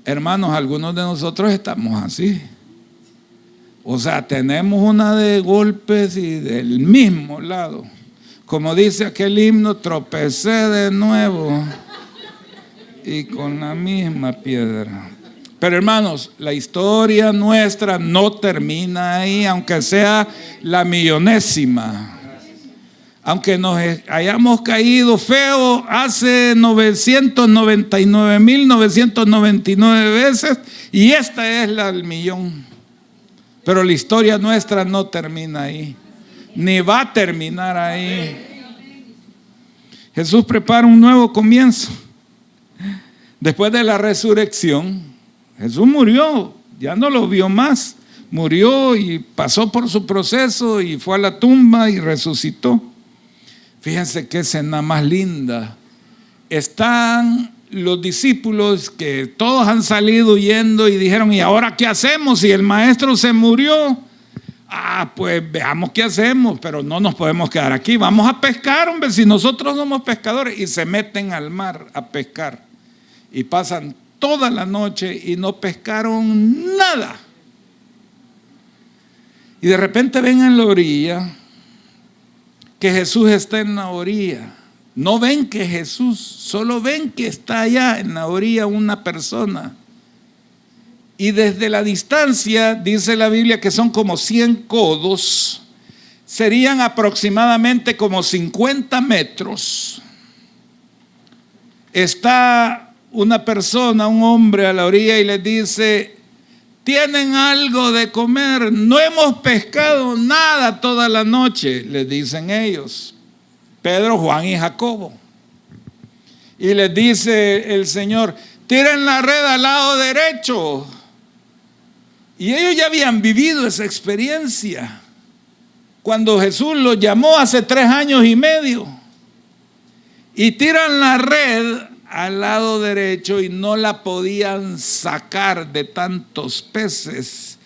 Hermanos, algunos de nosotros estamos así. O sea, tenemos una de golpes y del mismo lado. Como dice aquel himno, tropecé de nuevo y con la misma piedra. Pero hermanos, la historia nuestra no termina ahí, aunque sea la millonésima. Aunque nos hayamos caído feo hace 999.999 veces, y esta es la del millón. Pero la historia nuestra no termina ahí, ni va a terminar ahí. Jesús prepara un nuevo comienzo. Después de la resurrección, Jesús murió, ya no lo vio más. Murió y pasó por su proceso y fue a la tumba y resucitó. Fíjense qué escena más linda. Están los discípulos que todos han salido huyendo y dijeron: ¿y ahora qué hacemos si el maestro se murió? Pues veamos qué hacemos, pero no nos podemos quedar aquí. Vamos a pescar, hombre, si nosotros somos pescadores. Y se meten al mar a pescar. Y pasan toda la noche y no pescaron nada. Y de repente ven en la orilla que Jesús está en la orilla. No ven que Jesús, solo ven que está allá en la orilla una persona. Y desde la distancia, dice la Biblia que son como 100 codos, serían aproximadamente como 50 metros. Está una persona, un hombre a la orilla y les dice: ¿tienen algo de comer? No hemos pescado nada toda la noche, les dicen ellos, Pedro, Juan y Jacobo. Y les dice el Señor: tiren la red al lado derecho. Y ellos ya habían vivido esa experiencia cuando Jesús los llamó hace 3 años y medio. Y tiran la red al lado derecho y no la podían sacar de tantos peces.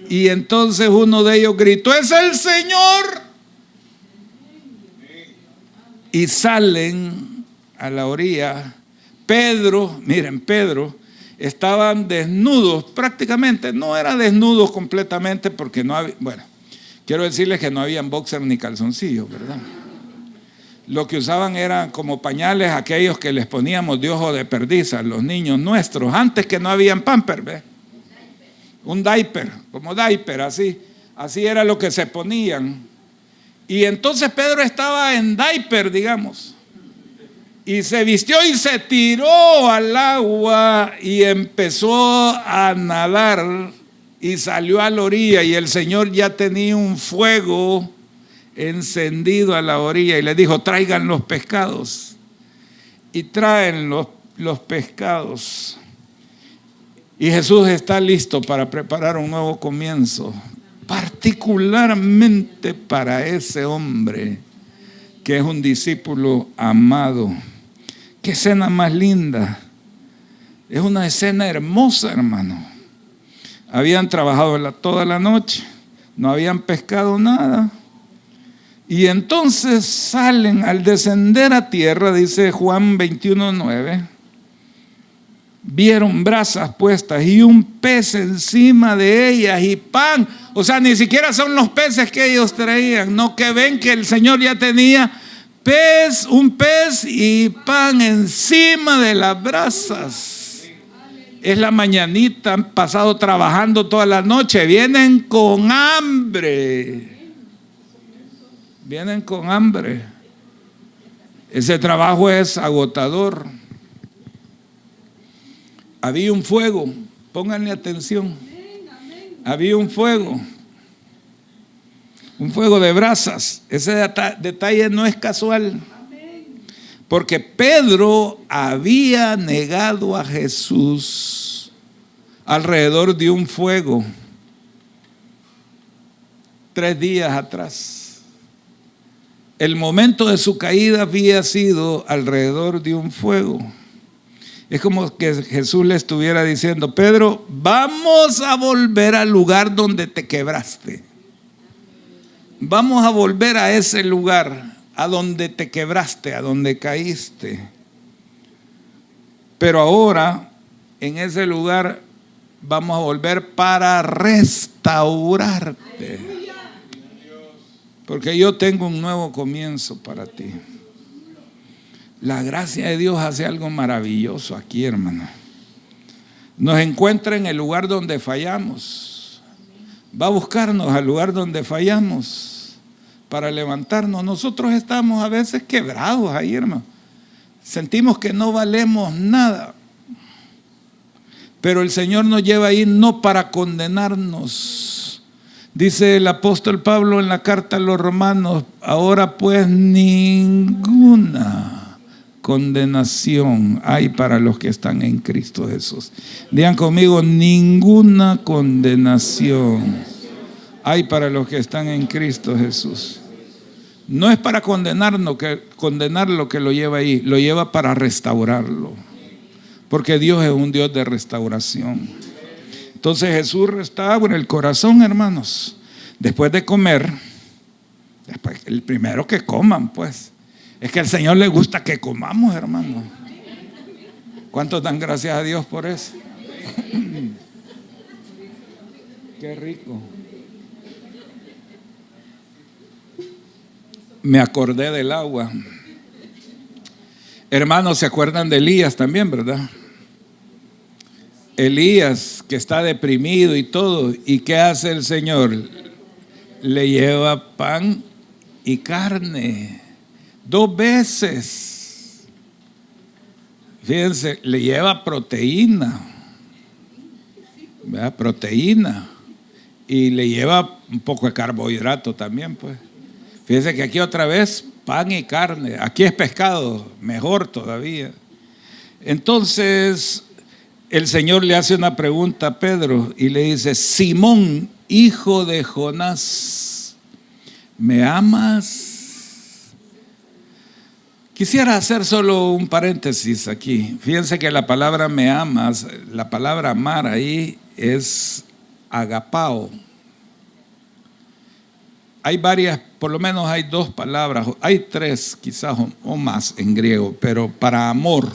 Y entonces uno de ellos gritó: ¡es el Señor! Y salen a la orilla. Pedro, miren, Pedro, estaban desnudos prácticamente. No era desnudos completamente porque no había, bueno, quiero decirles que no habían boxer ni calzoncillos, ¿verdad? Lo que usaban eran como pañales aquellos que les poníamos de ojo de perdiz a los niños nuestros, antes que no habían pamper, ¿ves? Un diaper, como diaper, así era lo que se ponían. Y entonces Pedro estaba en diaper, digamos, y se vistió y se tiró al agua y empezó a nadar y salió a la orilla, y el Señor ya tenía un fuego encendido a la orilla y le dijo: traigan los pescados. Y traen los pescados. Y Jesús está listo para preparar un nuevo comienzo, particularmente para ese hombre que es un discípulo amado. Qué escena más linda. Es una escena hermosa, hermano. Habían trabajado toda la noche, no habían pescado nada. Y entonces salen al descender a tierra, dice Juan 21:9, vieron brasas puestas y un pez encima de ellas y pan. O sea, ni siquiera son los peces que ellos traían, no, que ven que el Señor ya tenía un pez y pan encima de las brasas. Es la mañanita, han pasado trabajando toda la noche, vienen con hambre. Vienen con hambre. Ese trabajo es agotador. Había un fuego, pónganle atención. Había un fuego de brasas. Ese detalle no es casual, porque Pedro había negado a Jesús alrededor de un fuego 3 días atrás. El momento de su caída había sido alrededor de un fuego. Es como que Jesús le estuviera diciendo: Pedro, vamos a volver al lugar donde te quebraste. Vamos a volver a ese lugar, a donde te quebraste, a donde caíste. Pero ahora, en ese lugar, vamos a volver para restaurarte. Porque yo tengo un nuevo comienzo para ti. La gracia de Dios hace algo maravilloso aquí, hermano. Nos encuentra en el lugar donde fallamos. Va a buscarnos al lugar donde fallamos para levantarnos. Nosotros estamos a veces quebrados ahí, hermano. Sentimos que no valemos nada. Pero el Señor nos lleva ahí no para condenarnos. Dice el apóstol Pablo en la carta a los Romanos: ahora pues ninguna condenación hay para los que están en Cristo Jesús. Digan conmigo: ninguna condenación hay para los que están en Cristo Jesús. No es para condenarlo que lo lleva ahí, lo lleva para restaurarlo. Porque Dios es un Dios de restauración. Entonces Jesús restaura el corazón, hermanos. Después de comer, el primero que coman, pues. Es que al Señor le gusta que comamos, hermanos. ¿Cuántos dan gracias a Dios por eso? Qué rico. Me acordé del agua. Hermanos, ¿se acuerdan de Elías también, verdad? Elías, que está deprimido y todo. ¿Y qué hace el Señor? Le lleva pan y carne 2 veces. Fíjense, le lleva proteína, ¿verdad? Proteína. Y le lleva un poco de carbohidrato también, pues. Fíjense que aquí otra vez pan y carne. Aquí es pescado, mejor todavía. Entonces el Señor le hace una pregunta a Pedro y le dice: Simón, hijo de Jonás, ¿me amas? Quisiera hacer solo un paréntesis aquí. Fíjense que la palabra me amas, la palabra amar ahí es agapao. Hay varias, por lo menos hay 2 palabras, hay 3 quizás o más en griego, pero para amor.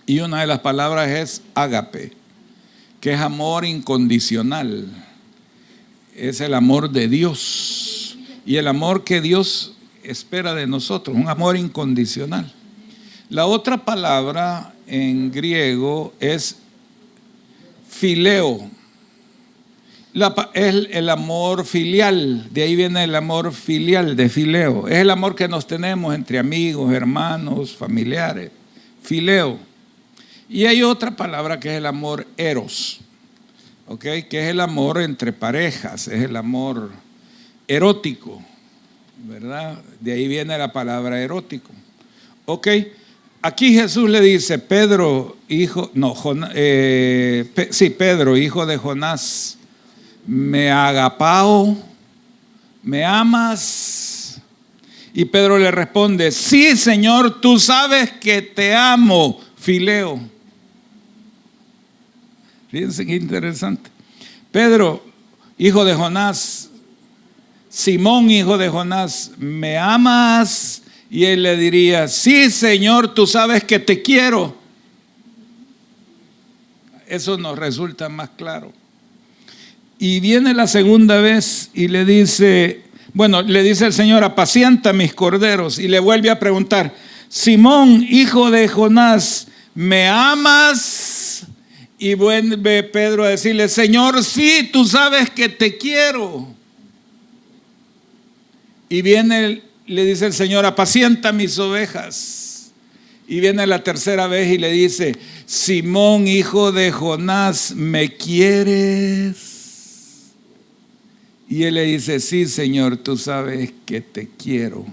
Y una de las palabras es ágape, que es amor incondicional. Es el amor de Dios y el amor que Dios espera de nosotros, un amor incondicional. La otra palabra en griego es fileo. Es el amor filial, de ahí viene el amor filial, de fileo. Es el amor que nos tenemos entre amigos, hermanos, familiares. Fileo. Y hay otra palabra que es el amor eros, ¿okay? Que es el amor entre parejas, es el amor erótico, ¿verdad? De ahí viene la palabra erótico. Ok, aquí Jesús le dice: Pedro, hijo de Jonás, me agapao, ¿me amas? Y Pedro le responde: sí, Señor, tú sabes que te amo, fileo. Fíjense qué interesante. Pedro, hijo de Jonás, Simón, hijo de Jonás, ¿me amas? Y él le diría: sí, Señor, tú sabes que te quiero. Eso nos resulta más claro. Y viene la segunda vez y le dice el Señor: apacienta mis corderos. Y le vuelve a preguntar: Simón, hijo de Jonás, ¿me amas? Y vuelve Pedro a decirle: Señor, sí, tú sabes que te quiero. Y le dice el Señor: apacienta mis ovejas. Y viene la tercera vez y le dice: Simón, hijo de Jonás, ¿me quieres? Y él le dice: sí, Señor, tú sabes que te quiero.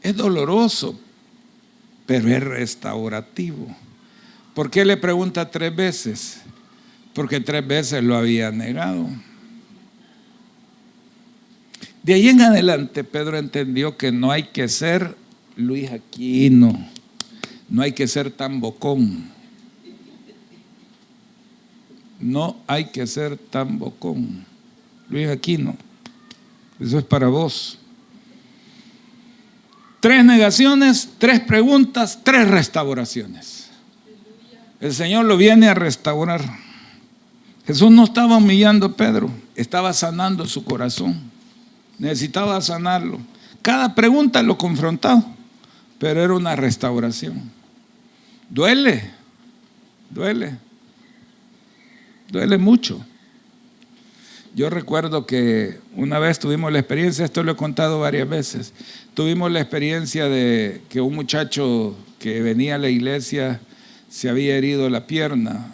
Es doloroso, pero es restaurativo. ¿Por qué le pregunta 3 veces? Porque 3 veces lo había negado. De ahí en adelante Pedro entendió que no hay que ser Luis Aquino, no hay que ser tan bocón. No hay que ser tan bocón. Luis Aquino, eso es para vos. 3 negaciones, 3 preguntas, 3 restauraciones. El Señor lo viene a restaurar. Jesús no estaba humillando a Pedro, estaba sanando su corazón. Necesitaba sanarlo. Cada pregunta lo confrontaba, pero era una restauración. Duele mucho. Yo recuerdo que una vez tuvimos la experiencia, esto lo he contado varias veces, tuvimos la experiencia de que un muchacho que venía a la iglesia se había herido la pierna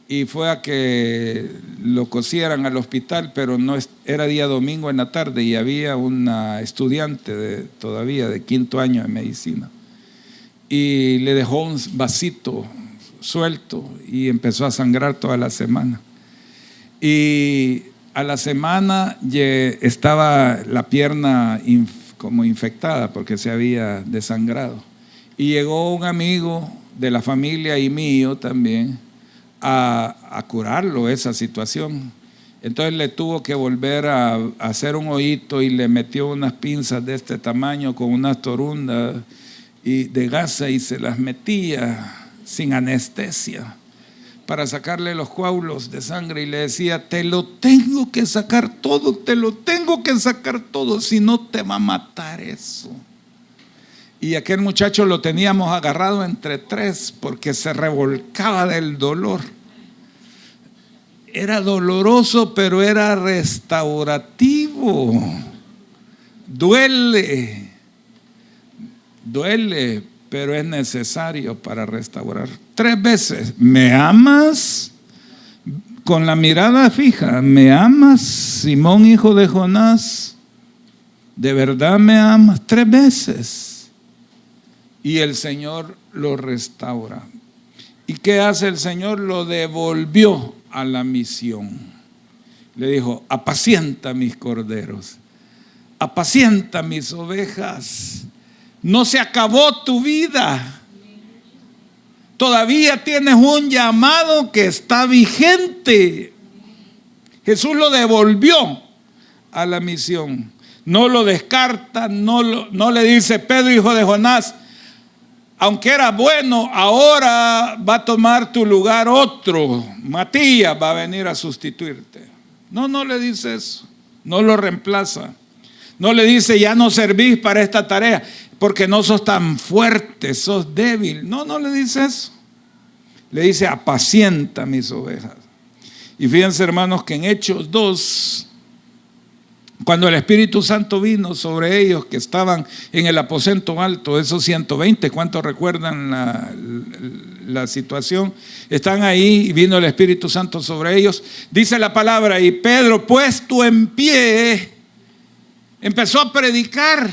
y fue a que lo cosieran al hospital, pero no era día domingo en la tarde y había una estudiante todavía de 5º año de medicina y le dejó un vasito suelto y empezó a sangrar toda la semana. Y a la semana estaba la pierna como infectada porque se había desangrado. Y llegó un amigo de la familia y mío también a curarlo esa situación. Entonces le tuvo que volver a hacer un hoyito y le metió unas pinzas de este tamaño con unas torundas y de gasa y se las metía sin anestesia para sacarle los coágulos de sangre y le decía: te lo tengo que sacar todo, te lo tengo que sacar todo, si no te va a matar eso. Y aquel muchacho lo teníamos agarrado entre 3 porque se revolcaba del dolor. Era doloroso, pero era restaurativo. Duele, pero es necesario para restaurar. 3 veces: ¿me amas? Con la mirada fija: ¿me amas, Simón, hijo de Jonás? ¿De verdad me amas? 3 veces. Y el Señor lo restaura. ¿Y qué hace el Señor? Lo devolvió a la misión. Le dijo: apacienta mis corderos, apacienta mis ovejas. No se acabó tu vida. Todavía tienes un llamado que está vigente. Jesús lo devolvió a la misión. No lo descarta, no le dice: Pedro, hijo de Jonás, aunque era bueno, ahora va a tomar tu lugar otro. Matías va a venir a sustituirte. No le dice eso. No lo reemplaza. No le dice: ya no servís para esta tarea porque no sos tan fuerte, sos débil. No le dice eso. Le dice: apacienta mis ovejas. Y fíjense, hermanos, que en Hechos 2, cuando el Espíritu Santo vino sobre ellos que estaban en el aposento alto, esos 120, ¿cuántos recuerdan la situación? Están ahí y vino el Espíritu Santo sobre ellos. Dice la palabra: y Pedro, puesto en pie, empezó a predicar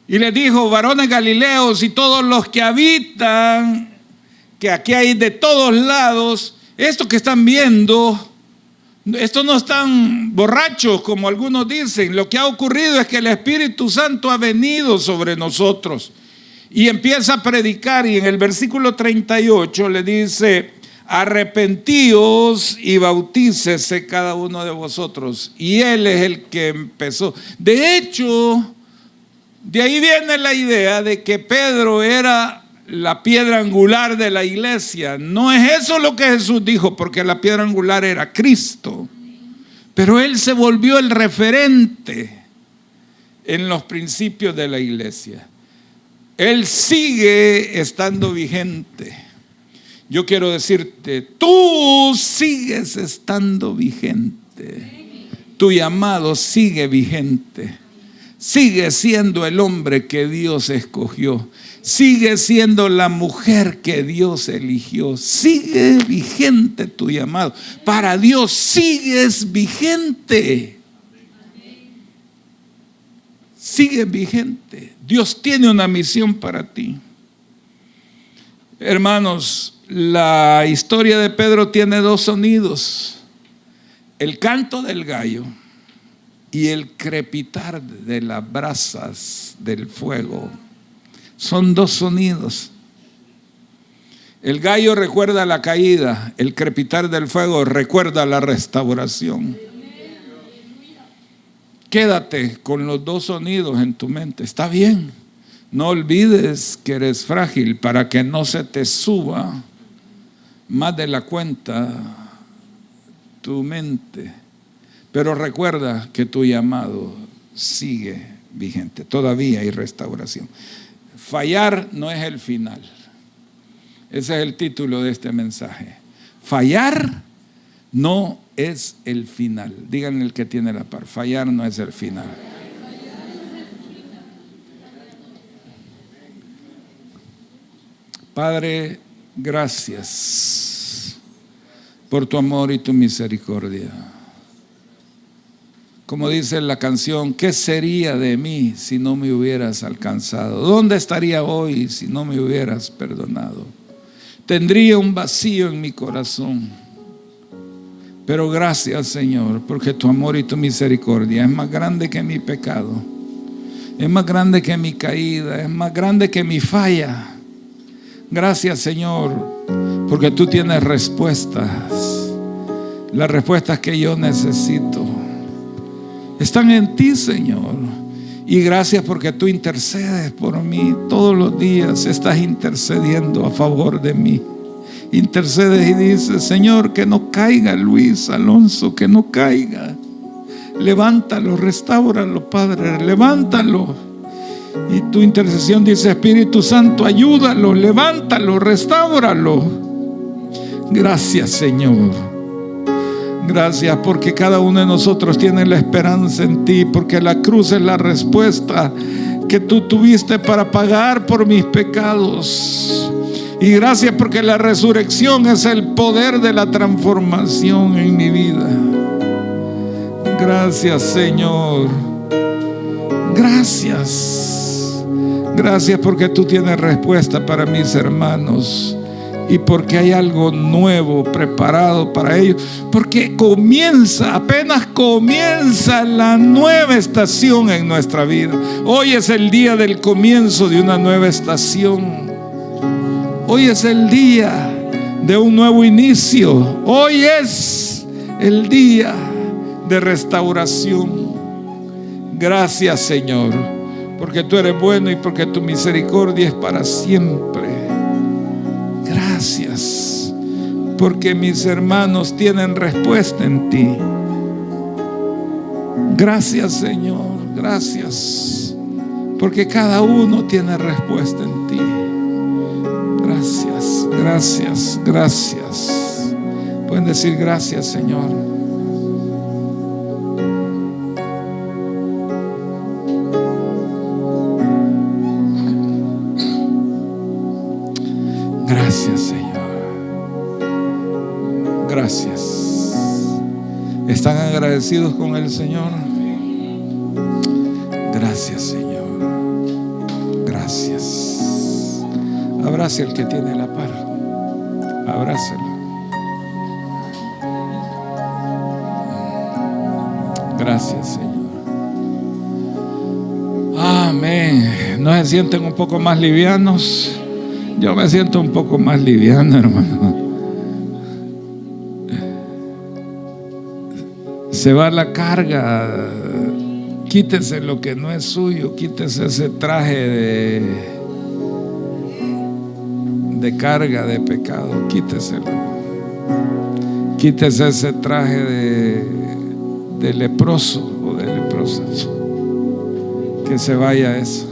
y les dijo: varones galileos y todos los que habitan, que aquí hay de todos lados, esto que están viendo, estos no están borrachos como algunos dicen. Lo que ha ocurrido es que el Espíritu Santo ha venido sobre nosotros. Y empieza a predicar, y en el versículo 38 le dice: arrepentíos y bautícese cada uno de vosotros. Y él es el que empezó. De hecho, de ahí viene la idea de que Pedro era la piedra angular de la iglesia. No es eso lo que Jesús dijo, porque la piedra angular era Cristo, pero él se volvió el referente en los principios de la iglesia. Él sigue estando vigente. Yo quiero decirte: tú sigues estando vigente. Tu llamado sigue vigente. Sigue siendo el hombre que Dios escogió. Sigue siendo la mujer que Dios eligió. Sigue vigente tu llamado. Para Dios sigues vigente. Sigue vigente. Dios tiene una misión para ti. Hermanos, la historia de Pedro tiene 2 sonidos: el canto del gallo y el crepitar de las brasas del fuego. Son 2 sonidos. El gallo recuerda la caída, el crepitar del fuego recuerda la restauración. Quédate con los 2 sonidos en tu mente. Está bien. No olvides que eres frágil para que no se te suba más de la cuenta tu mente. Pero recuerda que tu llamado sigue vigente. Todavía hay restauración. Fallar no es el final. Ese es el título de este mensaje. Fallar no es el final. Díganle el que tiene la par, fallar no es el final. Padre, gracias por tu amor y tu misericordia. Como dice la canción, ¿qué sería de mí si no me hubieras alcanzado? ¿Dónde estaría hoy si no me hubieras perdonado? Tendría un vacío en mi corazón. Pero gracias, Señor, porque tu amor y tu misericordia es más grande que mi pecado, es más grande que mi caída, es más grande que mi falla. Gracias, Señor, porque tú tienes respuestas. Las respuestas que yo necesito están en ti, Señor. Y gracias porque tú intercedes por mí todos los días. Estás intercediendo a favor de mí. Intercedes y dices: Señor, que no caiga Luis Alonso, que no caiga. Levántalo, restáuralo, Padre, levántalo. Y tu intercesión dice: Espíritu Santo, ayúdalo, levántalo, restáuralo. Gracias, Señor. Gracias porque cada uno de nosotros tiene la esperanza en ti, porque la cruz es la respuesta que tú tuviste para pagar por mis pecados. Y gracias porque la resurrección es el poder de la transformación en mi vida. Gracias, Señor. Gracias. Gracias porque tú tienes respuesta para mis hermanos. Y porque hay algo nuevo preparado para ellos. Porque apenas comienza la nueva estación en nuestra vida. Hoy es el día del comienzo de una nueva estación. Hoy es el día de un nuevo inicio. Hoy es el día de restauración. Gracias, Señor, porque tú eres bueno y porque tu misericordia es para siempre. Gracias, porque mis hermanos tienen respuesta en ti. Gracias, Señor, gracias, porque cada uno tiene respuesta en ti. Gracias, gracias, gracias. Pueden decir: gracias, Señor. Gracias, Señor. Gracias. ¿Están agradecidos con el Señor? Gracias, Señor. Gracias. Abrace al que tiene la par. Abrácelo. Gracias, Señor. Amén. ¿No se sienten un poco más livianos? Yo me siento un poco más liviano, hermano. Se va la carga. Quítese lo que no es suyo. Quítese ese traje de carga, de pecado. Quíteselo. Quítese ese traje de leproso o de leprosa. Que se vaya eso.